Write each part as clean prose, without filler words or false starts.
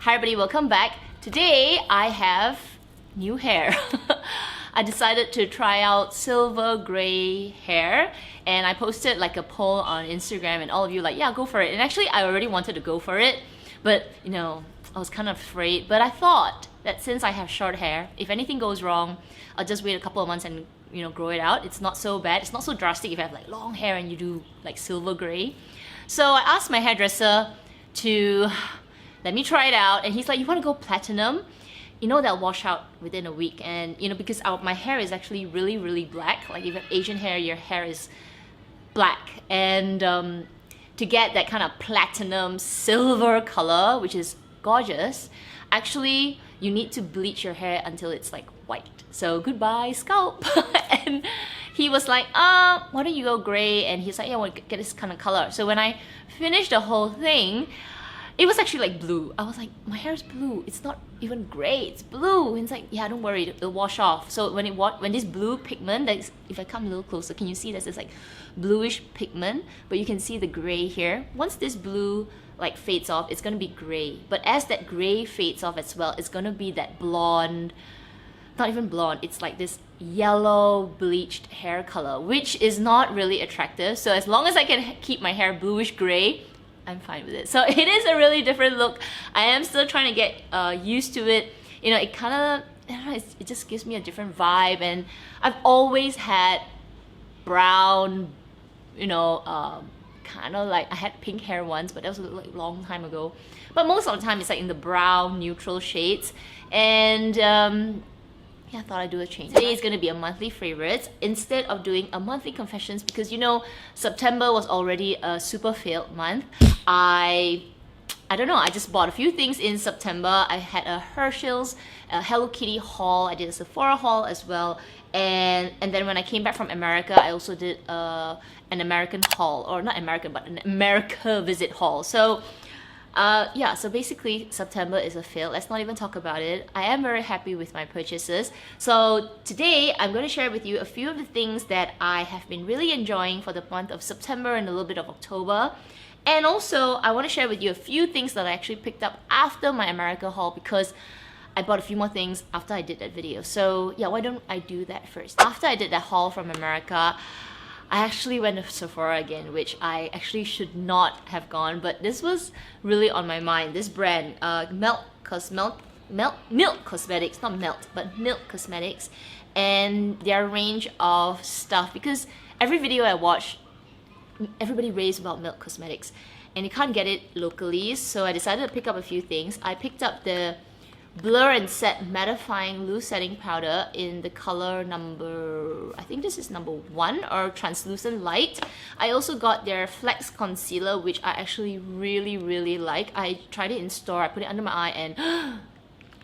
Hi everybody, welcome back. Today I have new hair. I decided to try out silver gray hair and I posted like a poll on Instagram and all of you like, yeah, go for it. And actually I already wanted to go for it, but you know, I was kind of afraid. But I thought that since I have short hair, if anything goes wrong, I'll just wait a couple of months and grow it out. It's not so bad. It's not so drastic if you have like long hair and you do like silver gray. So I asked my hairdresser to let me try it out, and he's like, you want to go platinum? You know, they'll wash out within a week. And because my hair is actually really black. Like if you have Asian hair, your hair is black, and to get that kind of platinum silver color, which is gorgeous, actually you need to bleach your hair until it's like white. So goodbye scalp. And he was like, why don't you go gray? And he's like, yeah, I want to get this kind of color. So when I finished the whole thing, it was actually like blue. I was like, my hair is blue. It's not even gray, it's blue. And it's like, yeah, don't worry, it'll wash off. So when this blue pigment, if I come a little closer, can you see there's this like bluish pigment? But you can see the gray here. Once this blue like fades off, it's gonna be gray. But as that gray fades off as well, it's gonna be that blonde, not even blonde, it's like this yellow bleached hair color, which is not really attractive. So as long as I can keep my hair bluish gray, I'm fine with it. So it is a really different look. I am still trying to get used to it. It kind of, I don't know, it just gives me a different vibe. And I've always had brown, kind of like, I had pink hair once, but that was like a long time ago. But most of the time it's like in the brown neutral shades. And yeah, I thought I'd do a change. Today is going to be a monthly favorites instead of doing a monthly confessions, because September was already a super failed month. I don't know, I just bought a few things in September. I had a Herschel's, a Hello Kitty haul, I did a Sephora haul as well, and then when I came back from America, I also did an American haul, or not American, but an America visit haul. So yeah, so basically September is a fail. Let's not even talk about it. I am very happy with my purchases. So today I'm going to share with you a few of the things that I have been really enjoying for the month of September and a little bit of October. And also I want to share with you a few things that I actually picked up after my America haul, because I bought a few more things after I did that video. So yeah, why don't I do that first? After I did that haul from America, I actually went to Sephora again, which I actually should not have gone, but this was really on my mind. This brand, Milk Cosmetics, not Melt, but Milk Cosmetics, and their range of stuff, because every video I watch, everybody raves about Milk Cosmetics, and you can't get it locally, so I decided to pick up a few things. I picked up the Blur and Set Mattifying Loose Setting Powder in the color number, I think this is number 1, or Translucent Light. I also got their Flex Concealer, which I actually really like. I tried it in store, I put it under my eye, and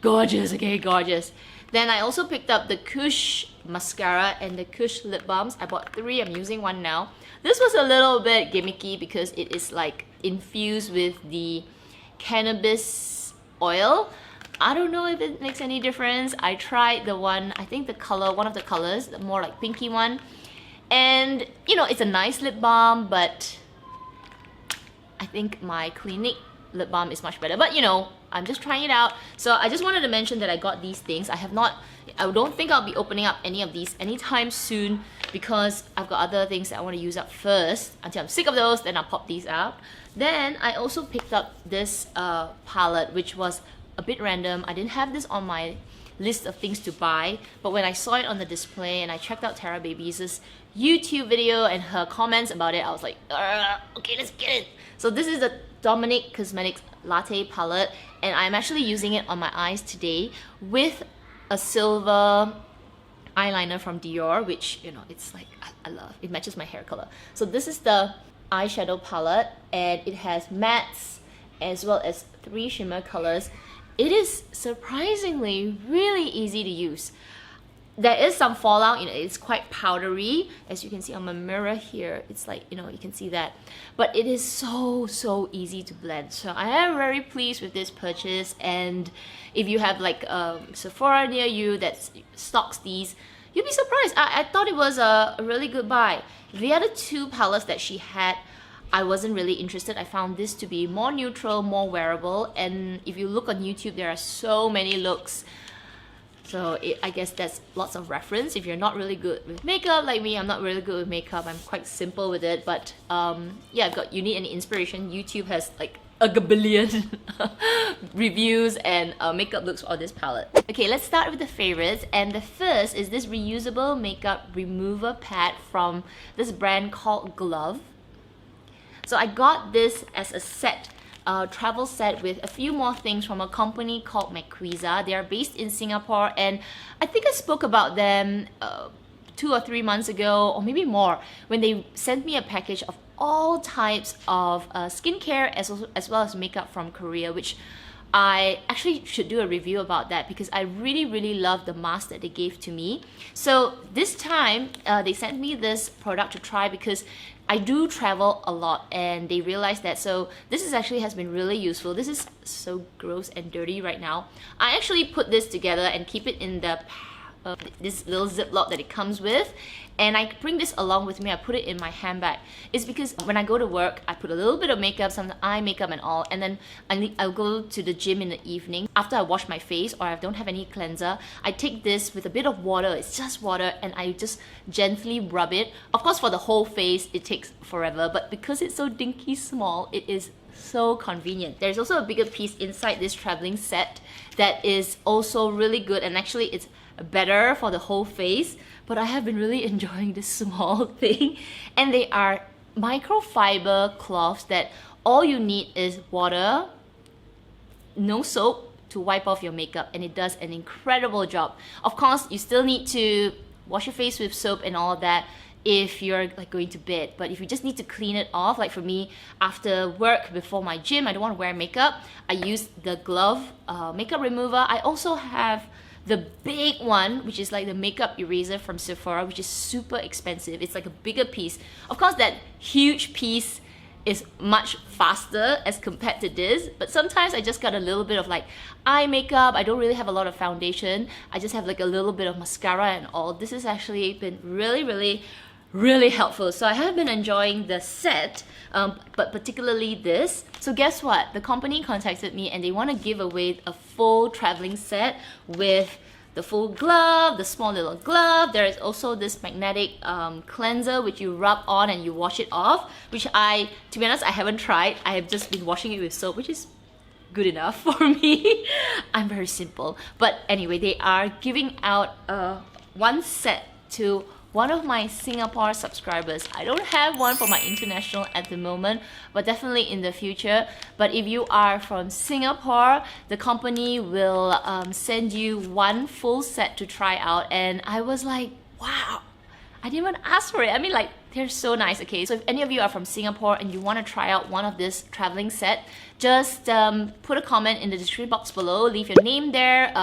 gorgeous, okay, gorgeous. Then I also picked up the Kush Mascara and the Kush Lip Balms. I bought 3, I'm using 1 now. This was a little bit gimmicky because it is like infused with the cannabis oil. I don't know if it makes any difference. I tried the one, I think the color, one of the colors, the more like pinky one. And it's a nice lip balm, but I think my Clinique lip balm is much better. But I'm just trying it out. So I just wanted to mention that I got these things. I don't think I'll be opening up any of these anytime soon, because I've got other things that I want to use up first. Until I'm sick of those, then I'll pop these out. Then I also picked up this palette, which was a bit random. I didn't have this on my list of things to buy, but when I saw it on the display and I checked out Tara Babies' YouTube video and her comments about it, I was like, okay, let's get it. So this is the Dominique Cosmetics Latte Palette, and I'm actually using it on my eyes today with a silver eyeliner from Dior, which it's like, I love. It matches my hair color. So this is the eyeshadow palette, and it has mattes as well as 3 shimmer colors. It is surprisingly really easy to use. There is some fallout, it's quite powdery, as you can see on my mirror here. It's like, you can see that, but it is so easy to blend. So I am very pleased with this purchase, and if you have like Sephora near you that stocks these, you'll be surprised. I thought it was a really good buy. The other 2 palettes that she had, I wasn't really interested. I found this to be more neutral, more wearable, and if you look on YouTube, there are so many looks. So I guess that's lots of reference. If you're not really good with makeup like me, I'm not really good with makeup. I'm quite simple with it. But yeah, you need any inspiration, YouTube has like a gabillion reviews and makeup looks on this palette. Okay, let's start with the favorites. And the first is this reusable makeup remover pad from this brand called Glov. So I got this as a set, travel set with a few more things from a company called Enquiries. They are based in Singapore, and I think I spoke about them 2 or 3 months ago, or maybe more, when they sent me a package of all types of skincare as well as makeup from Korea, which I actually should do a review about that because I really love the mask that they gave to me. So this time they sent me this product to try because I do travel a lot and they realized that. So this is actually has been really useful. This is so gross and dirty right now. I actually put this together and keep it in the this little ziploc that it comes with, and I bring this along with me. I put it in my handbag. It's because when I go to work, I put a little bit of makeup, some eye makeup and all, and then I'll go to the gym in the evening. After I wash my face or I don't have any cleanser, I take this with a bit of water. It's just water, and I just gently rub it. Of course, for the whole face, it takes forever, but because it's so dinky small, it is so convenient. There's also a bigger piece inside this traveling set that is also really good, and actually it's better for the whole face, but I have been really enjoying this small thing. And they are microfiber cloths that all you need is water, no soap, to wipe off your makeup, and it does an incredible job. Of course, you still need to wash your face with soap and all that if you're like going to bed, but if you just need to clean it off, like for me, after work, before my gym, I don't want to wear makeup, I use the Glov makeup remover. I also have the big one, which is like the makeup eraser from Sephora, which is super expensive. It's like a bigger piece. Of course, that huge piece is much faster as compared to this, but sometimes I just got a little bit of like eye makeup. I don't really have a lot of foundation. I just have like a little bit of mascara and all. This has actually been really helpful. So I have been enjoying the set, but particularly this. So guess what? The company contacted me and they want to give away a full traveling set with the full glove, the small little glove. There is also this magnetic cleanser which you rub on and you wash it off, which to be honest, I haven't tried. I have just been washing it with soap, which is good enough for me. I'm very simple. But anyway, they are giving out one set to one of my Singapore subscribers. I don't have one for my international at the moment, but definitely in the future. But if you are from Singapore, the company will send you one full set to try out. And I was like, wow, I didn't even ask for it. I mean, like, they're so nice. Okay, so if any of you are from Singapore and you want to try out one of this traveling set, just put a comment in the description box below, leave your name there.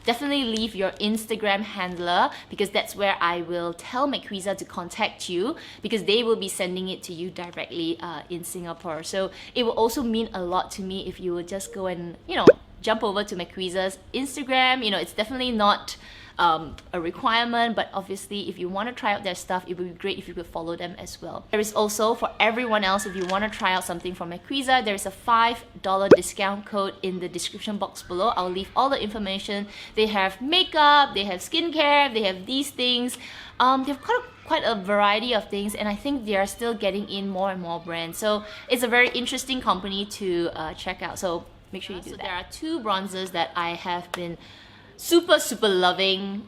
Definitely leave your Instagram handler, because that's where I will tell Enquiries to contact you, because they will be sending it to you directly in Singapore. So it will also mean a lot to me if you would just go and, you know, jump over to Enquiries' Instagram. You know, it's definitely not a requirement, but obviously if you want to try out their stuff, it would be great if you could follow them as well. There is also, for everyone else, if you want to try out something from Enquiries, there is a $5 discount code in the description box below. I'll leave all the information. They have makeup, they have skincare, they have these things. They've got quite a variety of things, and I think they are still getting in more and more brands. So it's a very interesting company to check out. So make sure you do that. There are two bronzers that I have been super loving,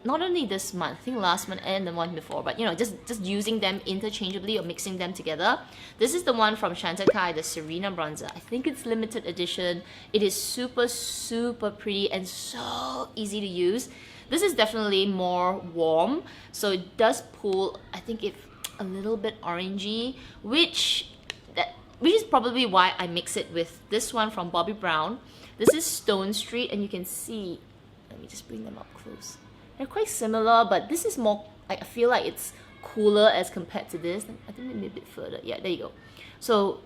not only this month, I think last month and the one before, but you know, just using them interchangeably or mixing them together. This is the one from Chantecaille, the Serena bronzer. I think it's limited edition. It is super pretty and so easy to use. This is definitely more warm, so it does pull, I think, it's a little bit orangey, which is probably why I mix it with this one from Bobbi Brown. This is Stone Street, and you can see, let me just bring them up close. They're quite similar, but this is more, I feel like it's cooler as compared to this. I think maybe a bit further. Yeah, there you go. So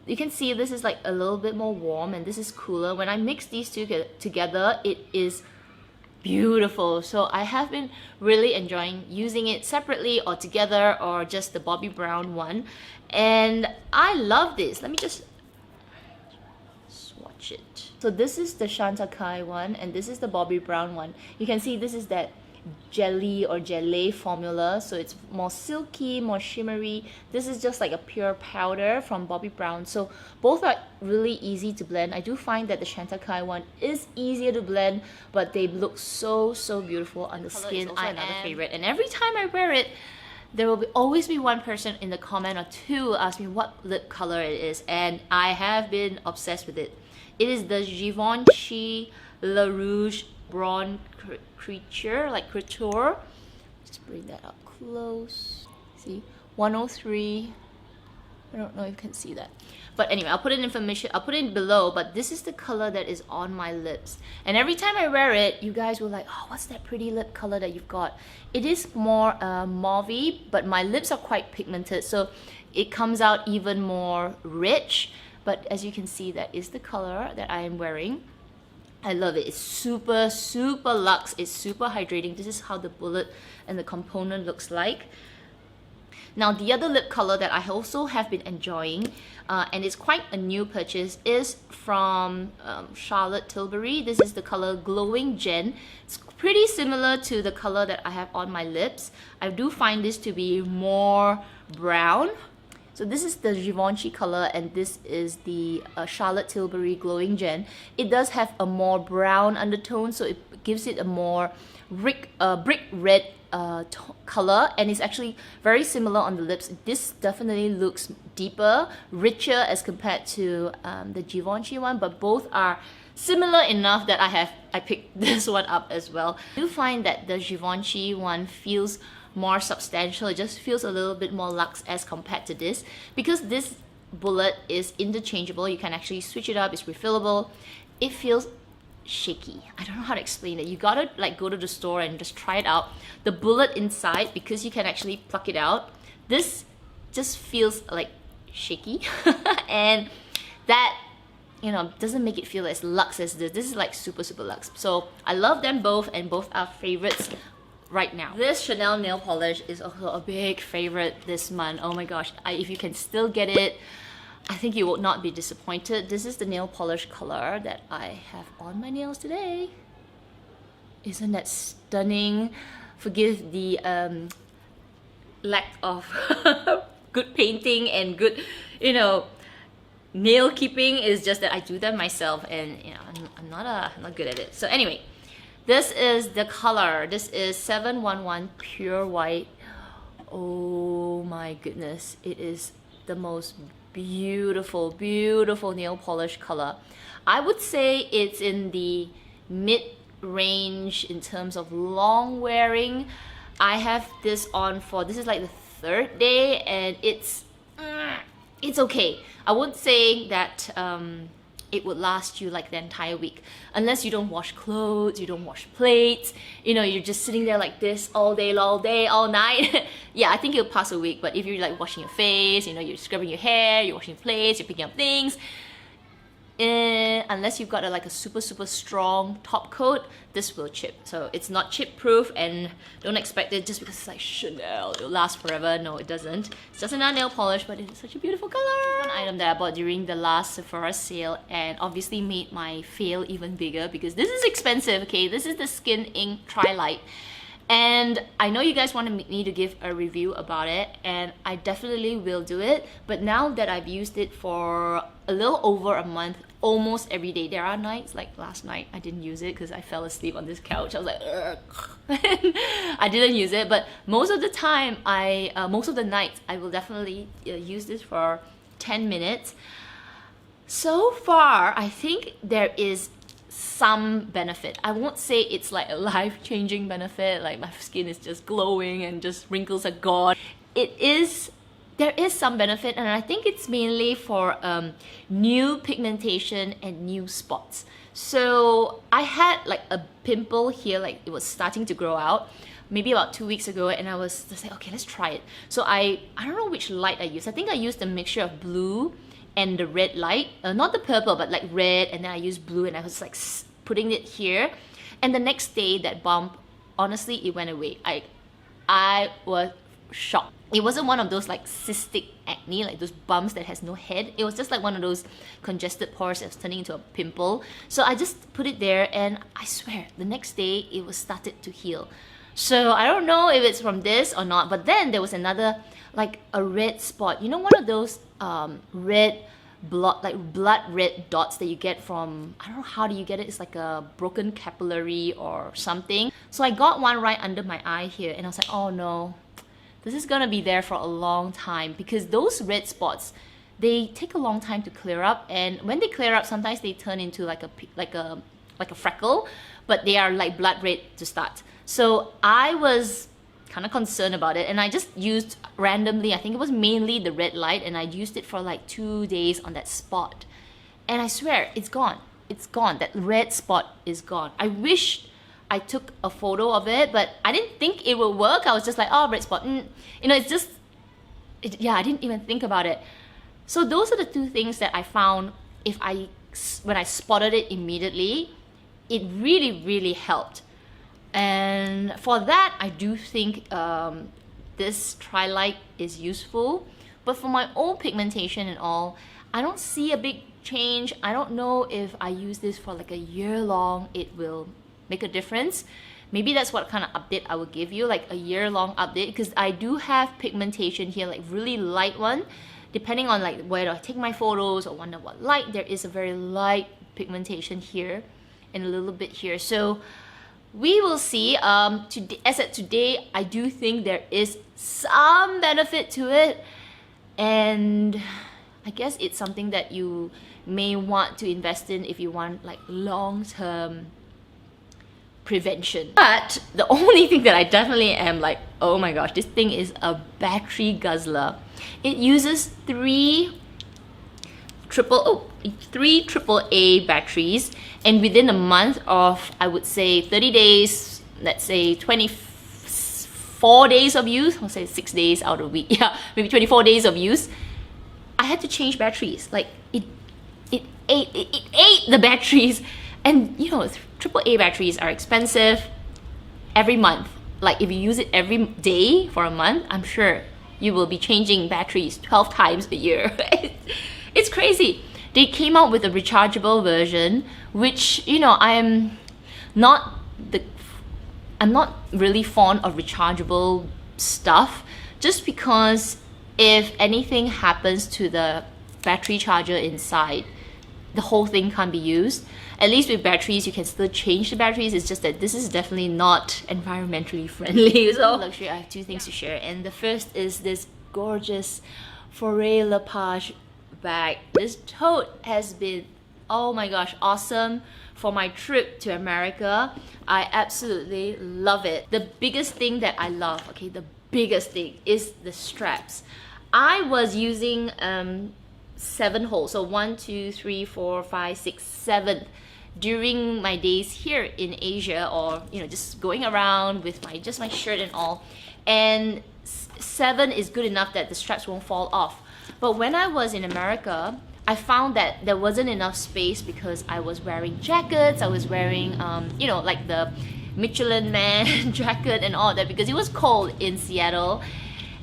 you can see this is like a little bit more warm and this is cooler. When I mix these two together, it is beautiful. So I have been really enjoying using it separately or together or just the Bobbi Brown one. And I love this. Let me just swatch it. So this is the Chantecaille one and this is the Bobbi Brown one. You can see this is that jelly or gelée formula, so it's more silky, more shimmery. This is just like a pure powder from Bobbi Brown, so both are really easy to blend. I do find that the Chantecaille one is easier to blend, but they look so beautiful on the skin. Also another favorite, and every time I wear it, there will always be one person in the comment or two ask me what lip color it is, and I have been obsessed with it. It is the Givenchy Le Rouge Bronze Creature, like Couture. Just bring that up close. See, 103. I don't know if you can see that, but anyway, I'll put it in information. I'll put it below. But this is the color that is on my lips, and every time I wear it, you guys will like, oh, what's that pretty lip color that you've got? It is more mauvey, but my lips are quite pigmented, so it comes out even more rich. But as you can see, that is the color that I am wearing. I love it. It's super luxe. It's super hydrating. This is how the bullet and the component looks like. Now the other lip color that I also have been enjoying, and it's quite a new purchase, is from Charlotte Tilbury. This is the color Glowing Gen. It's pretty similar to the color that I have on my lips. I do find this to be more brown. So this is the Givenchy color and this is the Charlotte Tilbury Glowing Gen. It does have a more brown undertone, so it gives it a more brick red color, and it's actually very similar on the lips. This definitely looks deeper, richer as compared to the Givenchy one, but both are similar enough that I picked this one up as well. I do find that the Givenchy one feels more substantial. It just feels a little bit more luxe as compared to this, because this bullet is interchangeable. You can actually switch it up. It's refillable. It feels shaky. I don't know how to explain it. You gotta like go to the store and just try it out. The bullet inside, because you can actually pluck it out, this just feels like shaky and that, you know, doesn't make it feel as luxe as this. This is like super luxe. So I love them both, and both are favorites right now. This Chanel nail polish is also a big favorite this month. Oh my gosh, if you can still get it, I think you will not be disappointed. This is the nail polish color that I have on my nails today. Isn't that stunning? Forgive the lack of good painting and good, you know, nail keeping. Is just that I do them myself, and you know, I'm not good at it. So anyway, this is the color. This is 711 Pure White. Oh my goodness, it is the most beautiful nail polish color. I would say it's in the mid-range in terms of long wearing. I have this on for, this is like the third day, and it's okay. I wouldn't say that it would last you like the entire week, unless you don't wash clothes, you don't wash plates, you know, you're just sitting there like this all day, all night. Yeah, I think it'll pass a week. But if you're like washing your face, you know, you're scrubbing your hair, you're washing plates, you're picking up things, unless you've got a super strong top coat, this will chip. So it's not chip proof, and don't expect it just because it's like Chanel, it'll last forever. No, it doesn't. It's just another nail polish, but it's such a beautiful color. One item that I bought during the last Sephora sale, and obviously made my fail even bigger because this is expensive. Okay, this is the Skin Ink Tri-Light, and I know you guys wanted me to give a review about it, and I definitely will do it. But now that I've used it for a little over a month, almost every day, there are nights like last night I didn't use it because I fell asleep on this couch. I was like, ugh. I didn't use it, but most of the time, most of the nights, I will definitely use this for 10 minutes. So far, I think there is some benefit. I won't say it's like a life-changing benefit, like my skin is just glowing and just wrinkles are gone. There is some benefit, and I think it's mainly for new pigmentation and new spots. So I had like a pimple here, like it was starting to grow out maybe about 2 weeks ago, and I was just like, okay, let's try it. So I don't know which light I used. I think I used a mixture of blue and the red light, not the purple, but like red, and then I used blue, and I was like putting it here, and the next day that bump, honestly, it went away. I was shocked. It wasn't one of those like cystic acne, like those bumps that has no head. It was just like one of those congested pores that's turning into a pimple. So I just put it there, and I swear the next day it was started to heal. So I don't know if it's from this or not, but then there was another, like a red spot. You know, one of those red blood red dots that you get from, I don't know how do you get it, it's like a broken capillary or something. So I got one right under my eye here, and I was like, oh no, this is gonna be there for a long time, because those red spots, they take a long time to clear up, and when they clear up, sometimes they turn into like a freckle, but they are like blood red to start. So I was kind of concerned about it, and I just used randomly, I think it was mainly the red light, and I used it for like 2 days on that spot, and I swear it's gone. It's gone. That red spot is gone. I wish I took a photo of it, but I didn't think it would work. I was just like, oh, red spot. You know, it's just, yeah, I didn't even think about it. So those are the two things that I found, when I spotted it immediately, it really, really helped. And for that, I do think this Tri-Light is useful. But for my own pigmentation and all, I don't see a big change. I don't know if I use this for like a year long, it will make a difference. Maybe that's what kind of update I will give you, like a year-long update, because I do have pigmentation here, like really light one. Depending on like where I take my photos or wonder what light, there is a very light pigmentation here and a little bit here. So we will see. As at today, I do think there is some benefit to it, and I guess it's something that you may want to invest in if you want like long-term prevention. But the only thing that I definitely am like, oh my gosh, this thing is a battery guzzler. It uses three AAA batteries, and within a month of, I would say 30 days, let's say 24 days of use, I'll say 6 days out of a week, yeah, maybe 24 days of use, I had to change batteries. Like it ate the batteries. And you know, AAA batteries are expensive every month. Like if you use it every day for a month, I'm sure you will be changing batteries 12 times a year. It's crazy. They came out with a rechargeable version, which, you know, I'm not really fond of rechargeable stuff, just because if anything happens to the battery charger inside, the whole thing can't be used. At least with batteries, you can still change the batteries. It's just that this is definitely not environmentally friendly. So luxury, I have two things to share, and the first is this gorgeous Foray La Page bag. This tote has been, oh my gosh, awesome for my trip to America. I absolutely love it. The biggest thing that I love, okay, the biggest thing is the straps. I was using 7 holes, so 1, 2, 3, 4, 5, 6, 7 during my days here in Asia, or you know, just going around with my shirt and all, and 7 is good enough that the straps won't fall off. But when I was in America, I found that there wasn't enough space because I was wearing jackets, I was wearing you know, like the Michelin Man jacket and all that, because it was cold in Seattle,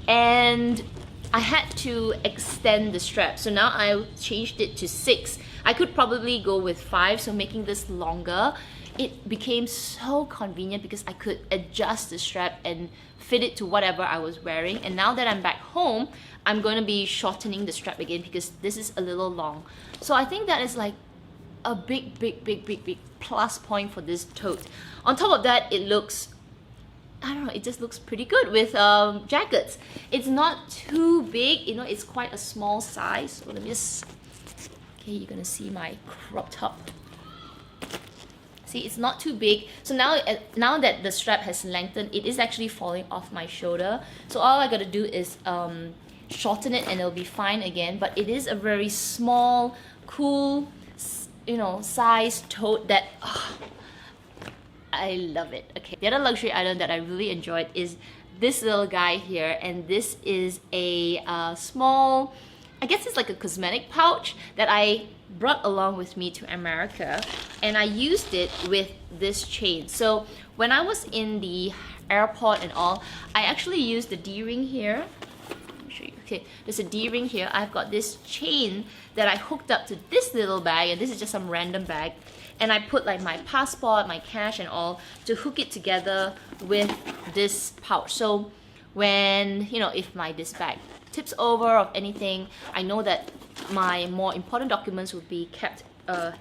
and I had to extend the strap. So now I changed it to 6. I could probably go with 5, so making this longer, it became so convenient because I could adjust the strap and fit it to whatever I was wearing. And now that I'm back home, I'm going to be shortening the strap again because this is a little long. So I think that is like a big plus point for this tote. On top of that, it looks, I don't know, it just looks pretty good with jackets. It's not too big, you know, it's quite a small size. So let me just, okay, you're gonna see my crop top. See, it's not too big. So now that the strap has lengthened, it is actually falling off my shoulder. So all I gotta do is shorten it and it'll be fine again. But it is a very small, cool, you know, size tote that, I love it. Okay, the other luxury item that I really enjoyed is this little guy here, and this is a small, I guess it's like a cosmetic pouch that I brought along with me to America, and I used it with this chain. So when I was in the airport and all, I actually used the D-ring here. Let me show you. Okay, there's a D-ring here. I've got this chain that I hooked up to this little bag, and this is just some random bag. And I put like my passport, my cash and all to hook it together with this pouch. So when, you know, if this bag tips over or anything, I know that my more important documents would be kept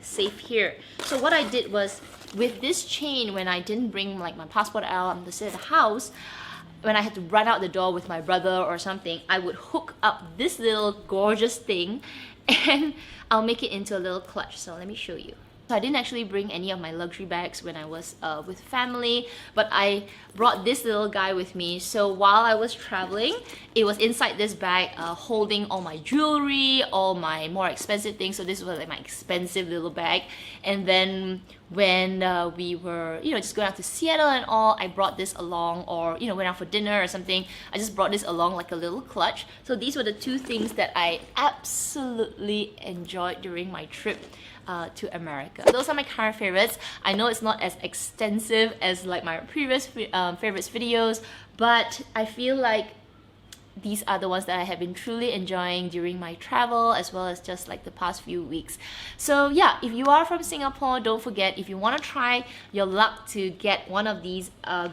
safe here. So what I did was, with this chain, when I didn't bring like my passport out and to sit at the house, when I had to run out the door with my brother or something, I would hook up this little gorgeous thing and I'll make it into a little clutch. So let me show you. So I didn't actually bring any of my luxury bags when I was with family, but I brought this little guy with me. So while I was traveling, it was inside this bag holding all my jewelry, all my more expensive things. So this was like my expensive little bag. And then when we were, you know, just going out to Seattle and all, I brought this along, or, you know, went out for dinner or something, I just brought this along like a little clutch. So these were the two things that I absolutely enjoyed during my trip to America. Those are my current favorites. I know it's not as extensive as like my previous favorites videos, but I feel like these are the ones that I have been truly enjoying during my travel, as well as just like the past few weeks. So yeah, if you are from Singapore, don't forget, if you want to try your luck to get one of these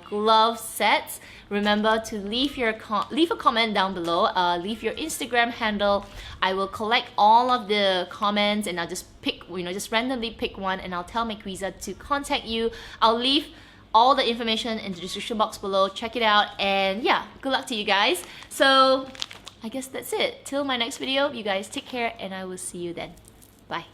glove sets, remember to leave a comment down below, leave your Instagram handle. I will collect all of the comments and I'll just pick, you know, just randomly pick one, and I'll tell my quizer to contact you. I'll leave all the information in the description box below. Check it out, and yeah, good luck to you guys. So I guess that's it. Till my next video, you guys take care, and I will see you then. Bye.